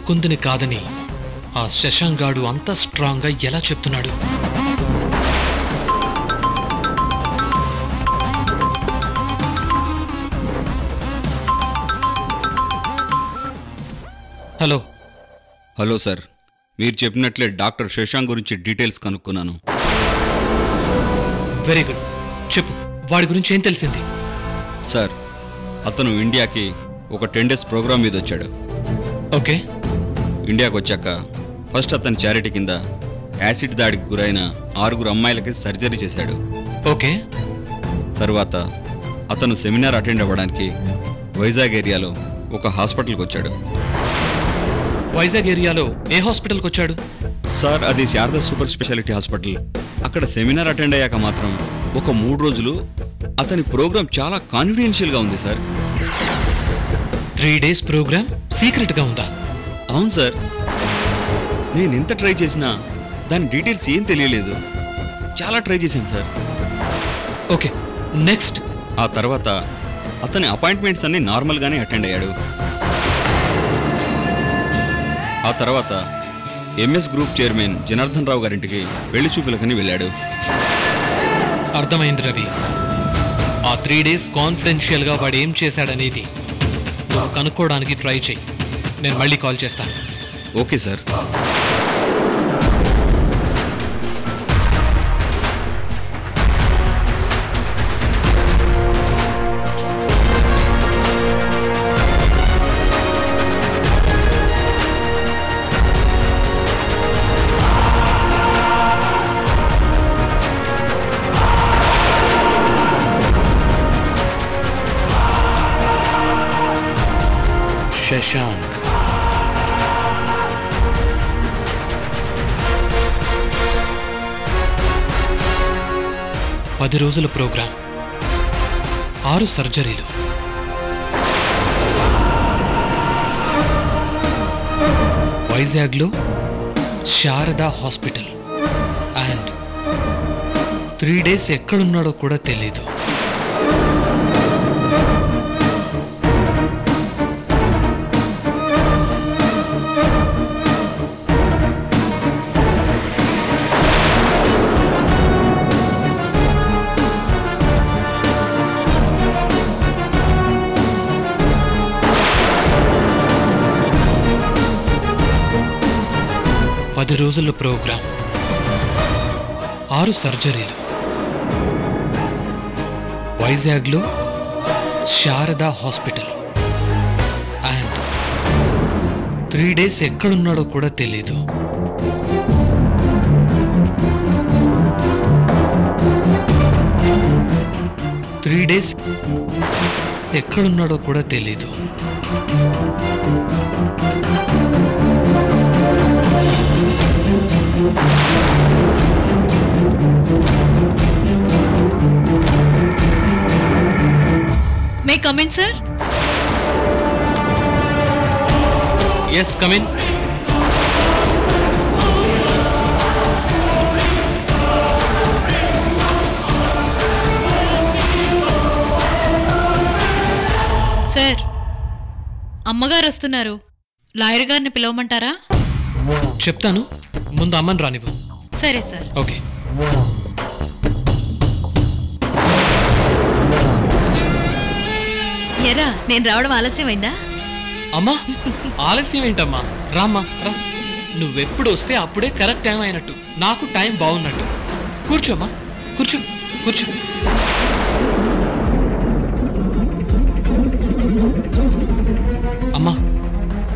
అనుకుందిని కాదని ఆ శశాంక్ గాడు అంత స్ట్రాంగ్గా ఎలా చెప్తున్నాడు? హలో హలో సార్, మీరు చెప్పినట్లే డాక్టర్ శశాంక్ గురించి డీటెయిల్స్ కనుక్కున్నాను. వెరీ గుడ్, చెప్పు, వాడి గురించి ఏం తెలిసింది? సార్, అతను ఇండియాకి ఒక 10 days ప్రోగ్రామ్ మీద వచ్చాడు. ఓకే. ఇండియాకి వచ్చాక ఫస్ట్ అతని చారిటీ కింద యాసిడ్ దాడికి గురైన 6 అమ్మాయిలకి సర్జరీ చేశాడు. ఓకే. తర్వాత అతను సెమినార్ అటెండ్ అవ్వడానికి వైజాగ్ ఏరియాలో ఒక హాస్పిటల్కి వచ్చాడు. వైజాగ్ ఏరియాలో ఏ హాస్పిటల్కి వచ్చాడు? సార్, అది శారదా సూపర్ స్పెషాలిటీ హాస్పిటల్. అక్కడ సెమినార్ అటెండ్ అయ్యాక మాత్రం ఒక 3 రోజులు అతని ప్రోగ్రామ్ చాలా కాన్ఫిడెన్షియల్గా ఉంది సార్. 3 days ప్రోగ్రామ్ సీక్రెట్గా ఉందా? అవును సార్, నేను ఎంత ట్రై చేసినా దాని డీటెయిల్స్ ఏం తెలియలేదు. చాలా ట్రై చేశాను సార్. Okay, next? ఆ తర్వాత అతని అపాయింట్మెంట్స్ అన్నీ నార్మల్గానే అటెండ్ అయ్యాడు. ఆ తర్వాత MS group chairman Janardhan Rao గారింటికి పెళ్లి చూపులకని వెళ్ళాడు. అర్థమైంది రవి. ఆ 3 days కాన్ఫిడెన్షియల్గా వాడు ఏం చేశాడనేది నువ్వు కనుక్కోవడానికి ట్రై చెయ్యి. నేను మళ్ళీ కాల్ చేస్తాను. Okay sir. శశాంక్. పది రోజుల ప్రోగ్రాం, 6 సర్జరీలు. వైజాగ్లో శారదా హాస్పిటల్. అండ్ 3 days ఎక్కడున్నాడో కూడా తెలీదు. పది రోజుల ప్రోగ్రాం, 6 సర్జరీలు. వైజాగ్లో శారదా హాస్పిటల్. అండ్ 3 days ఎక్కడున్నాడో కూడా తెలీదు. త్రీ డేస్ ఎక్కడున్నాడో కూడా తెలీదు. May come in, sir? Yes, come in. Sir, అమ్మగారు వస్తున్నారు. లాయర్ గారిని పిలవమంటారా? చెప్తాను, ముందు అమ్మని రానివ్వు. సరే సార్. ఓకే. ఎరా, నేను రావడం ఆలస్యమైందా? అమ్మా, ఆలస్యం ఏంటమ్మా? రామ్మా రా. నువ్వెప్పుడు వస్తే అప్పుడే కరెక్ట్ టైం అయినట్టు, నాకు టైం బాగున్నట్టు. కూర్చోమ్మా, కూర్చో కూర్చో. అమ్మా,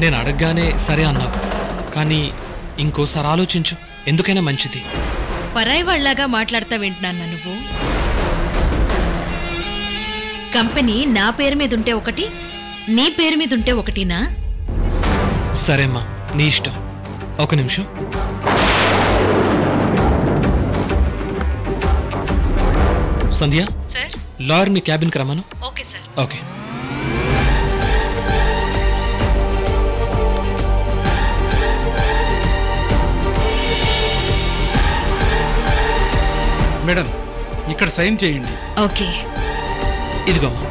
నేను అడగగానే సరే అన్నావు, కానీ ఇంకోసారి ఆలోచించు, ఎందుకైనా మంచిది. పరాయి వాళ్ళలాగా మాట్లాడతా వింటున్నాను నువ్వు. కంపెనీ నా పేరు మీద ఉంటే ఒకటి, నీ పేరు మీద ఉంటే ఒకటినా? సరేమ్మా, నీ ఇష్టం. ఒక నిమిషం. సంధ్య, సార్, లాయర్ని క్యాబిన్కి రమ్మను. Okay sir. ఓకే. మేడం, ఇక్కడ సైన్ చేయండి. ఓకే. ఇదిగోమ్మా.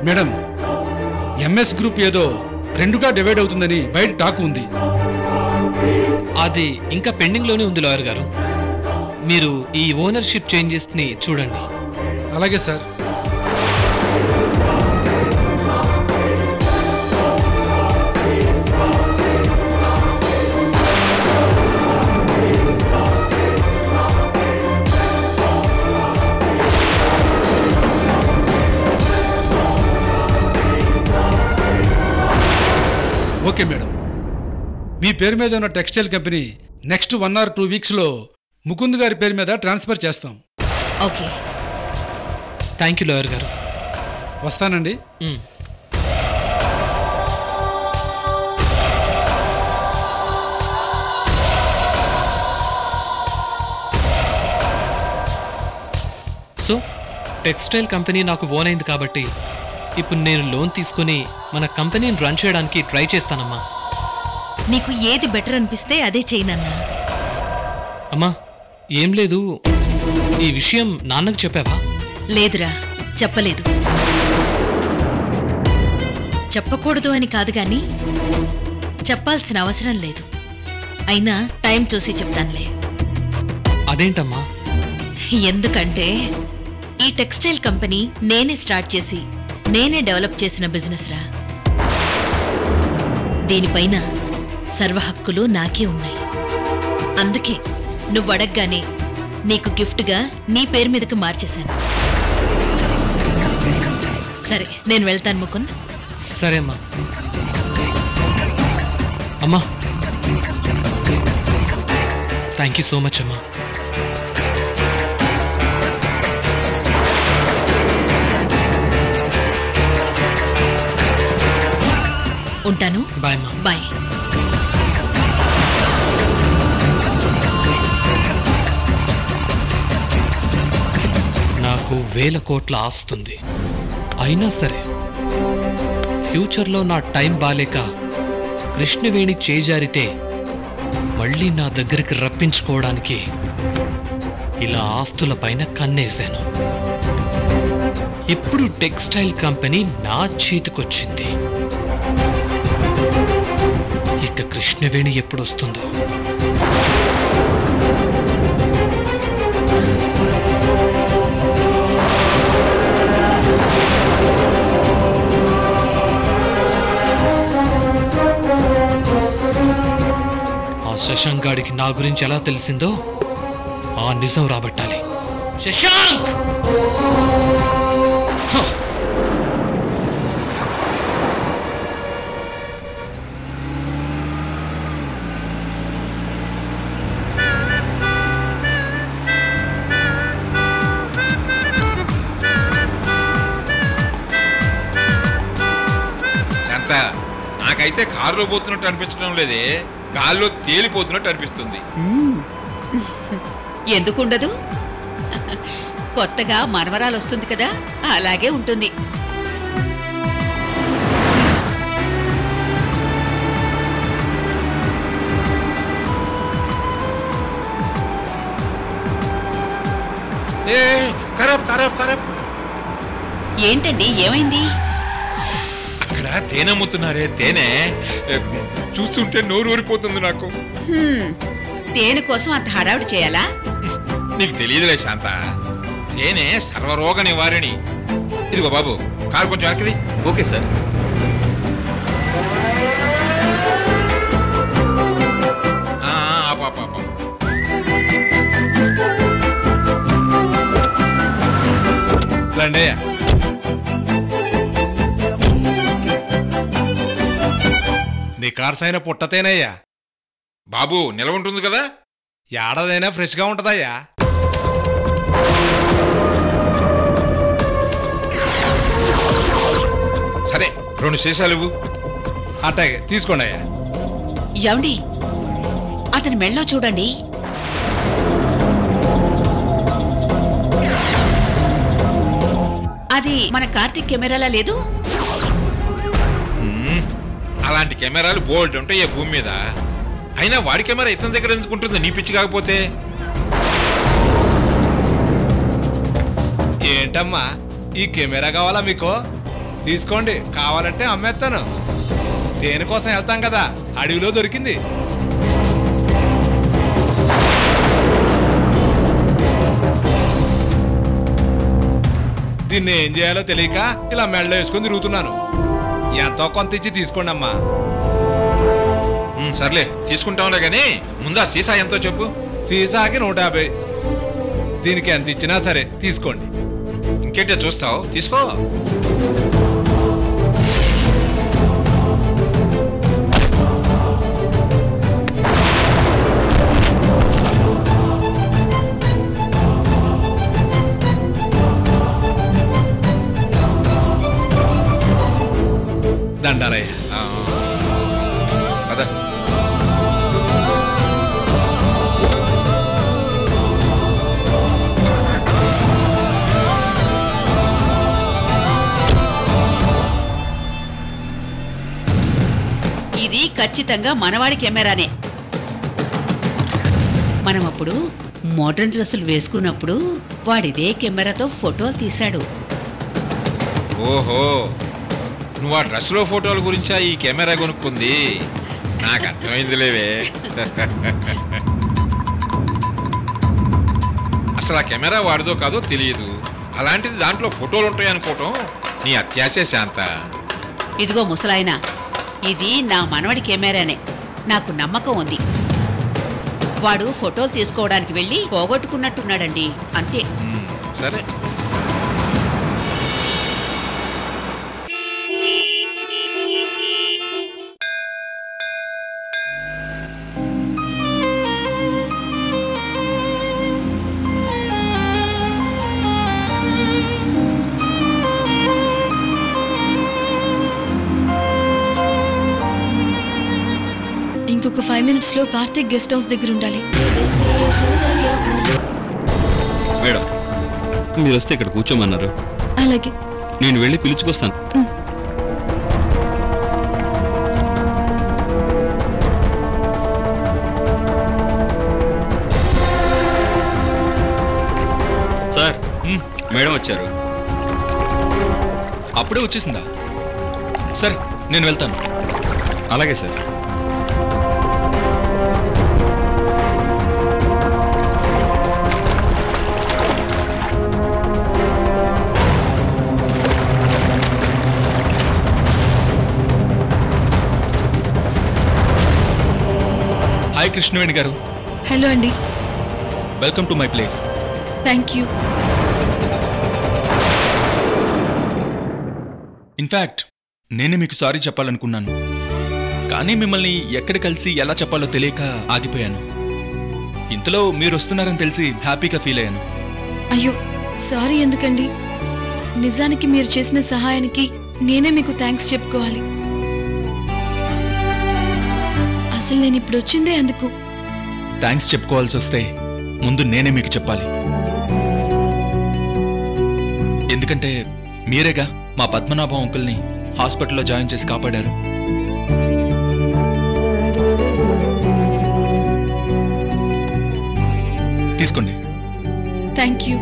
మేడం, ఎంఎస్ గ్రూప్ ఏదో రెండుగా డివైడ్ అవుతుందని బయట టాక్ ఉంది. అది ఇంకా పెండింగ్లోనే ఉంది లాయర్ గారు. మీరు ఈ ఓనర్షిప్ చేంజెస్ని చూడండి. అలాగే సార్. ఓకే మేడం, మీ పేరు మీద ఉన్న టెక్స్టైల్ కంపెనీ నెక్స్ట్ 1 or 2 వీక్స్లో ముకుంద్ గారి పేరు మీద ట్రాన్స్ఫర్ చేస్తాం. ఓకే, థ్యాంక్ యూ లాయర్ గారు. వస్తానండి. సో టెక్స్టైల్ కంపెనీ నాకు ఓన్ అయింది కాబట్టి ఇప్పుడు నేను లోన్ తీసుకుని మన కంపెనీని రన్ చేయడానికి ట్రై చేస్తానమ్మా. నీకు ఏది బెటర్ అనిపిస్తే అదే చేయనన్నా. అమ్మా, ఏం లేదు, ఈ విషయం నాన్నకు చెప్పావా? లేదురా, చెప్పలేదు. చెప్పకూడదు అని కాదు గాని చెప్పాల్సిన అవసరం లేదు. అయినా టైం చూసి చెప్తానులే. అదేంటమ్మా? ఎందుకంటే ఈ టెక్స్టైల్ కంపెనీ నేనే స్టార్ట్ చేసి నేనే డెవలప్ చేసిన బిజినెస్ రా. దీనిపైన సర్వ హక్కులు నాకే ఉన్నాయి. అందుకే నువ్వు అడగగానే నీకు గిఫ్ట్గా నీ పేరు మీదకి మార్చేశాను. సరే, నేను వెళ్తాను ముకుంద్. సరే అమ్మా. అమ్మా, థ్యాంక్ యూ సో మచ్ అమ్మా. ఉంటాను. బాయ్ అమ్మా. బాయ్. నాకు 1000 కోట్ల ఆస్తుంది. అయినా సరే ఫ్యూచర్లో నా టైం బాలేక కృష్ణవేణి చేజారితే మళ్ళీ నా దగ్గరికి రప్పించుకోవడానికి ఇలా ఆస్తుల పైన కన్నేశాను. ఇప్పుడు టెక్స్టైల్ కంపెనీ నా చేతికొచ్చింది. ఇక కృష్ణవేణి ఎప్పుడొస్తుందో. ఆ శశాంక్ గాడికి నా గురించి ఎలా తెలిసిందో ఆ నిజం రాబట్టాలి. శశాంక్! నాకైతే కారులో పోతున్నట్టు అనిపించడం లేదే, గాల్లో తేలిపోతున్నట్టు అనిపిస్తుంది. ఎందుకుండదు? కొత్తగా మనవరాలు వస్తుంది కదా, అలాగే ఉంటుంది. ఏంటండి, ఏమైంది? అక్కడ తేనె అమ్ముతున్నారే, తేనె చూస్తుంటే నోరు ఊరిపోతుంది నాకు. తేనె కోసం అంత హడావుడి చేయాలా? నీకు తెలియదులే శాంత, తేనె సర్వరోగ నివారిణి. ఇదిగో బాబు, కారు కొంచెం వెనక్కిది. Okay sir. రండయ్యా. నీ కార్సైన పుట్టతేనయ్యా బాబు, నిలవ ఉంటుంది కదా, ఏడాదైనా ఫ్రెష్గా ఉంటుందయ్యా. సరే, 2 సీసాలు ఇవ్వు. అట్టాగే తీసుకోండి అయ్యా. ఏమండి, అతని మెళ్ళో చూడండి. అది మన కార్తీక్ కెమెరాలా లేదు? అలాంటి కెమెరాలు బోల్డ్ ఉంటాయి భూమి మీద. అయినా వాడి కెమెరా ఇతని దగ్గర ఎందుకు ఉంటుంది, నీ పిచ్చి కాకపోతే? ఏంటమ్మా, ఈ కెమెరా కావాలా మీకు? తీసుకోండి, కావాలంటే అమ్మేస్తాను. దేనికోసం వెళ్తాం కదా, అడవిలో దొరికింది. దీన్ని ఏం చేయాలో తెలియక ఇలా మెడలో వేసుకొని తిరుగుతున్నాను. ఎంతో కొంత ఇచ్చి తీసుకోండి అమ్మా. సర్లే తీసుకుంటాంలే గానీ ముందా సీసా ఎంతో చెప్పు. సీసాకి 150. దీనికి ఎంత ఇచ్చినా సరే తీసుకోండి. ఇంకేంటే చూస్తావు, తీసుకో. దండాలయ్య. పద. ఇది ఖచ్చితంగా మనవాడి కెమెరానే. మనం అప్పుడు మోడర్న్ డ్రెస్సులు వేసుకున్నప్పుడు వాడిదే కెమెరాతో ఫోటోలు తీశాడు. ఓహో, నువ్వు ఆ డ్రెస్లో ఫోటోల గురించా ఈ కెమెరా కొనుక్కుంది? నాకు అర్థమైందిలేవే. అసలు ఆ కెమెరా వాడిదో కాదో తెలియదు, అలాంటిది దాంట్లో ఫోటోలు ఉంటాయి అనుకోవటం నీ అత్యాశే శాంత. ఇదిగో ముసలాయన, ఇది నా మనవడి కెమెరానే. నాకు నమ్మకం ఉంది. వాడు ఫోటోలు తీసుకోవడానికి వెళ్ళి పోగొట్టుకున్నట్టున్నాడండి, అంతే. సరే. ఇంకొక 5 minutes లో కార్తీక్ గెస్ట్ హౌస్ దగ్గర ఉండాలి. మేడం, మీరు వస్తే ఇక్కడ కూర్చోమన్నారు. అలాగే. నేను వెళ్ళి పిలుచుకొస్తాను. సార్, మేడం వచ్చారు. అప్పుడే వచ్చేసిందా? సరే, నేను వెళ్తాను. అలాగే సార్. హాయ్ కృష్ణవేణి గారు. హలో అండి. Welcome to my place. Thank you. In fact నేనే మీకు సారీ చెప్పాలనుకున్నాను, కానీ మిమ్మల్ని ఎక్కడ కలిసి ఎలా చెప్పాలో తెలియక ఆగిపోయాను. ఇంతలో మీరు వస్తున్నారని తెలిసి హ్యాపీగా ఫీల్ అయ్యాను. అయ్యో, సారీ ఎందుకండి? నిజానికి మీరు చేసిన సహాయానికి నేనే మీకు థ్యాంక్స్ చెప్పుకోవాలి. అసలు నేను ఇప్పుడు వచ్చిందే అందుకు. థ్యాంక్స్ చెప్పుకోవాల్సి వస్తే ముందు నేనే మీకు చెప్పాలి. ఎందుకంటే మీరేగా మా పద్మనాభం అంకుల్ని హాస్పిటల్లో జాయిన్ చేసి కాపాడారు. తీసుకోండి. Thank you.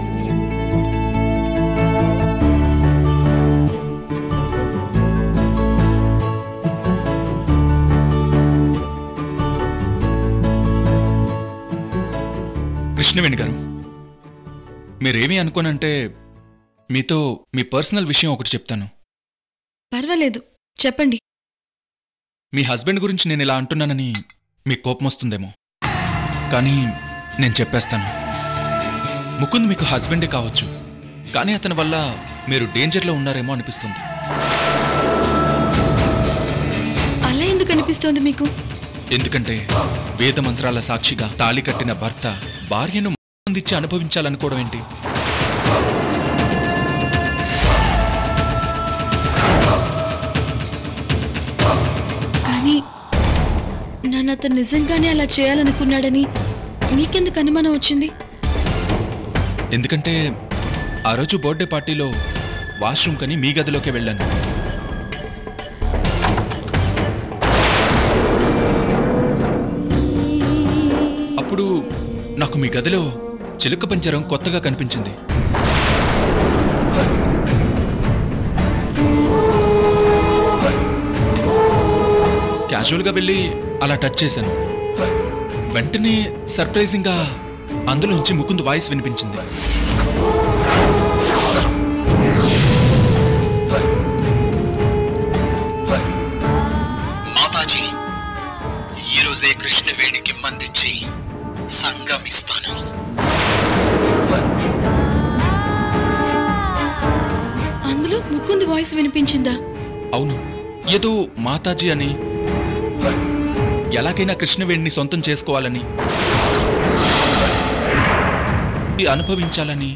కృష్ణవేణి గారు, మీరేమీ అనుకోనంటే మీతో మీ పర్సనల్ విషయం ఒకటి చెప్తాను. పర్వాలేదు, చెప్పండి. మీ హస్బెండ్ గురించి నేను ఇలా అంటున్నానని మీకు కోపం వస్తుందేమో, కానీ నేను చెప్పేస్తాను. ముకుంద్ మీకు హస్బెండే కావచ్చు, కానీ అతని వల్ల మీరు డేంజర్లో ఉన్నారేమో అనిపిస్తుంది. అలా ఎందుకు అనిపిస్తోంది మీకు? ఎందుకంటే వేద మంత్రాల సాక్షిగా తాళి కట్టిన భర్త భార్యను అందించి అనుభవించాలనుకోవడం ఏంటి? కానీ నన్ను అతను నిజంగానే అలా చేయాలనుకున్నాడని మీకెందుకు అనుమానం వచ్చింది? ఎందుకంటే ఆ రోజు బర్త్డే పార్టీలో వాష్రూమ్ కని మీ గదిలోకి వెళ్ళాను. అప్పుడు నాకు మీ గదిలో చిలుక పంజరం కొత్తగా కనిపించింది. క్యాజువల్గా వెళ్ళి అలా టచ్ చేశాను. వెంటనే సర్ప్రైజింగ్గా అందులోంచి ముకుంద్ వాయిస్ వినిపించింది. మాతాజీ, ఈరోజే కృష్ణవేణికి మందిచ్చి సంగమిస్తాను. అందులో ముకుంద్ వాయిస్ వినిపించిందా? అవును, ఏదో మాతాజీ అని, ఎలాగైనా కృష్ణవేణిని సొంతం చేసుకోవాలని, అనుభవించాలని,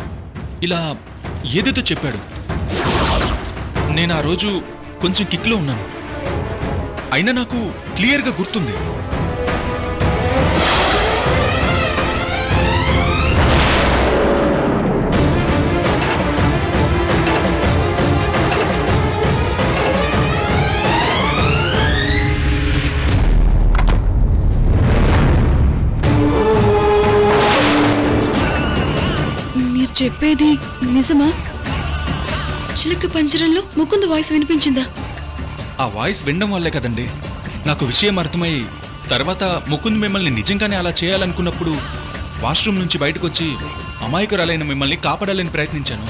ఇలా ఏదేదో చెప్పాడు. నేను ఆ రోజు కొంచెం కిక్లో ఉన్నాను. అయినా నాకు క్లియర్గా గుర్తుంది. మీరు చెప్పేది నిజమా? చిలక పంజరంలో ముకుంద్ వాయిస్ వినిపించిందా? ఆ వాయిస్ వినడం వల్లే కదండి నాకు విషయం అర్థమై, తర్వాత ముకుంద్ మిమ్మల్ని నిజంగానే అలా చేయాలనుకున్నప్పుడు వాష్రూమ్ నుంచి బయటకు వచ్చి అమాయకురాలైన మిమ్మల్ని కాపాడాలని ప్రయత్నించాను.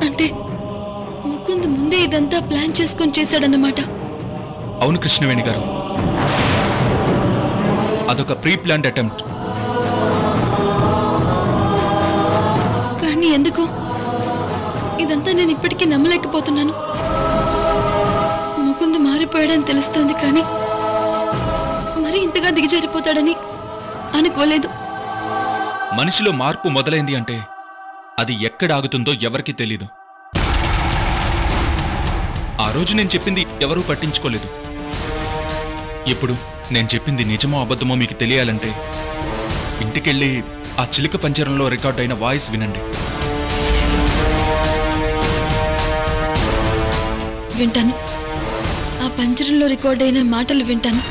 అంటే ముకుంద్ ముందే ఇదంతా ప్లాన్ చేసుకొని చేశాడన్నమాట. అవును కృష్ణవేణి గారు, అదొక ప్రీ ప్లాన్డ్ అటెంప్ట్. కానీ ఎందుకో ఇదంతా నేను ఇప్పటికీ నమ్మలేకపోతున్నాను. ముకుంద్ మారిపోయాడని తెలుస్తోంది, కానీ మరి ఇంతగా దిగజారిపోతాడని అనుకోలేదు. మనిషిలో మార్పు మొదలైంది అంటే అది ఎక్కడ ఆగుతుందో ఎవరికీ తెలీదు. ఆ రోజు నేను చెప్పింది ఎవరూ పట్టించుకోలేదు. ఇప్పుడు నేను చెప్పింది నిజమో అబద్ధమో మీకు తెలియాలంటే ఇంటికెళ్ళి ఆ చిలుక పంజరంలో రికార్డ్ అయిన వాయిస్ వినండి. వింటాను. ఆ పంజరంలో రికార్డ్ అయిన మాటలు వింటాను.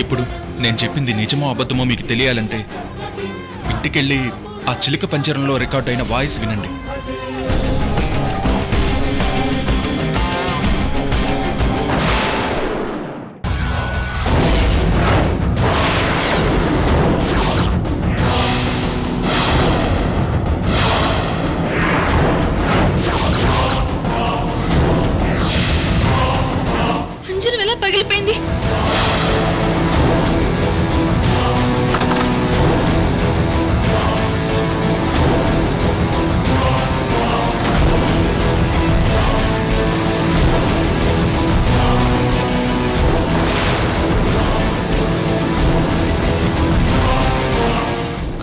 ఇప్పుడు నేను చెప్పింది నిజమో అబద్ధమో మీకు తెలియాలంటే ఇంటికెళ్ళి ఆ చిలుక పంజరంలో రికార్డ్ అయిన వాయిస్ వినండి. పంజరం ఎలా పగిలిపోయింది?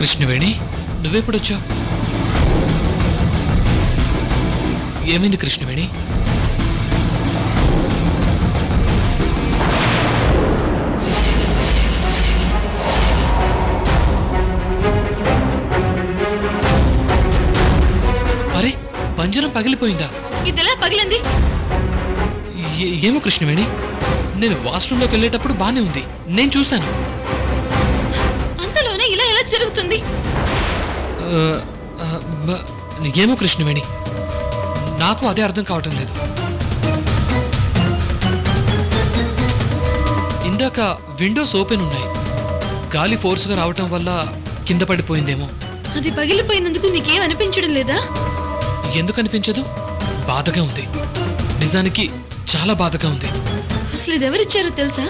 కృష్ణవేణి, నువ్వెప్పుడొచ్చావు? ఏమైంది కృష్ణవేణి? అరే, పంజరం పగిలిపోయిందా? ఇదెలా పగిలింది? ఏమో కృష్ణవేణి, నేను వాష్రూమ్లోకి వెళ్ళేటప్పుడు బానే ఉంది, నేను చూశాను. అంతలోనే ఇలా ఎలా జరుగుతుంది? ఏమో కృష్ణవేణి, నాకు అదే అర్థం కావటం లేదు. ఇందాక విండోస్ ఓపెన్ ఉన్నాయి, గాలి ఫోర్స్గా రావటం వల్ల కింద పడిపోయిందేమో. అది పగిలిపోయినందుకు నీకేం అనిపించడం లేదా? ఎందుకు అనిపించదు? బాధగా ఉంది, నిజానికి చాలా బాధగా ఉంది. అసలు ఇది ఎవరిచ్చారో తెలుసా?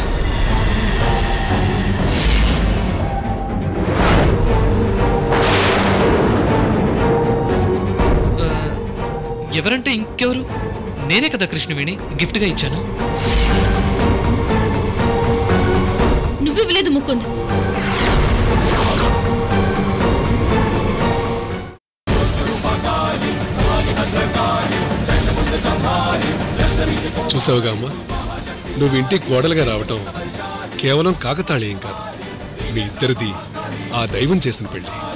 ఎవరంటే ఇంకెవరు? నేనే కదా కృష్ణవేణి గిఫ్ట్గా ఇచ్చాను. నువ్వివ్వలేదు ముకుంద్. చూసావుగా అమ్మా, నువ్వు ఇంటికి కోడలుగా రావటం కేవలం కాకతాళీయం కాదు, మీ ఇద్దరిది ఆ దైవం చేసిన పెళ్లి.